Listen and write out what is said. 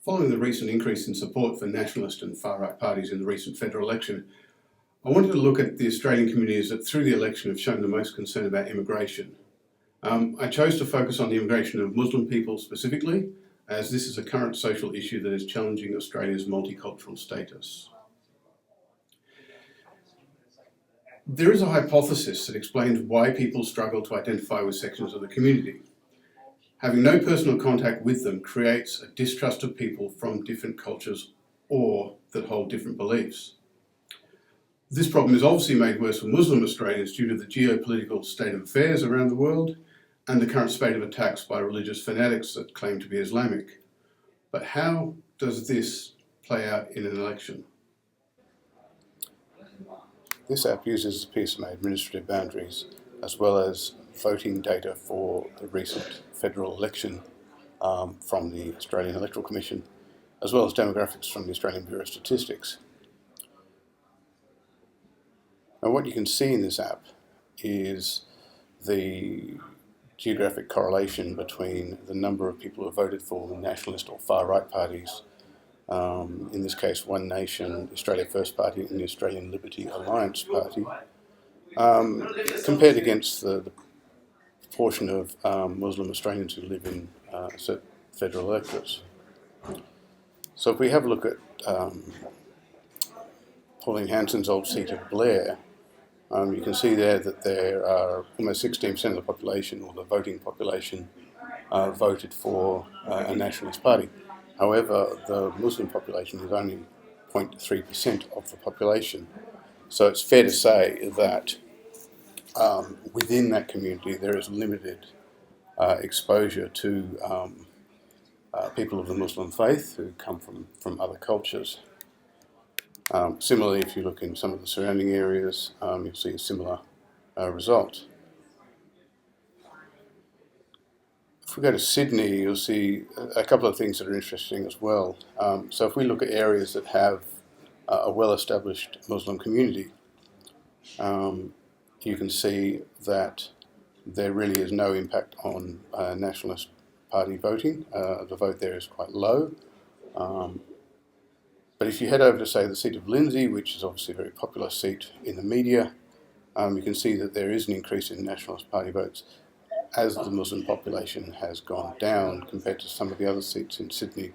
Following the recent increase in support for nationalist and far-right parties in the recent federal election, I wanted to look at the Australian communities that through the election have shown the most concern about immigration. I chose to focus on the immigration of Muslim people specifically, as this is a current social issue that is challenging Australia's multicultural status. There is a hypothesis that explains why people struggle to identify with sections of the community. Having no personal contact with them creates a distrust of people from different cultures or that hold different beliefs. This problem is obviously made worse for Muslim Australians due to the geopolitical state of affairs around the world and the current spate of attacks by religious fanatics that claim to be Islamic. But how does this play out in an election? This app uses PSMA Administrative Boundaries as well as voting data for the recent federal election from the Australian Electoral Commission, as well as demographics from the Australian Bureau of Statistics. Now, what you can see in this app is the geographic correlation between the number of people who voted for the nationalist or far-right parties, in this case One Nation, the Australia First Party and the Australian Liberty Alliance Party, compared against the proportion of Muslim Australians who live in federal electorates. So if we have a look at Pauline Hanson's old seat of Blair, you can see there that there are almost 16% of the population, or the voting population, voted for a nationalist party. However, the Muslim population is only 0.3% of the population. So it's fair to say that within that community there is limited exposure to people of the Muslim faith who come from other cultures. Similarly, if you look in some of the surrounding areas, you'll see a similar result. If we go to Sydney, you'll see a couple of things that are interesting as well. So if we look at areas that have a well-established Muslim community, you can see that there really is no impact on nationalist party voting. The vote there is quite low. But if you head over to, say, the seat of Lindsay, which is obviously a very popular seat in the media, you can see that there is an increase in nationalist party votes as the Muslim population has gone down compared to some of the other seats in Sydney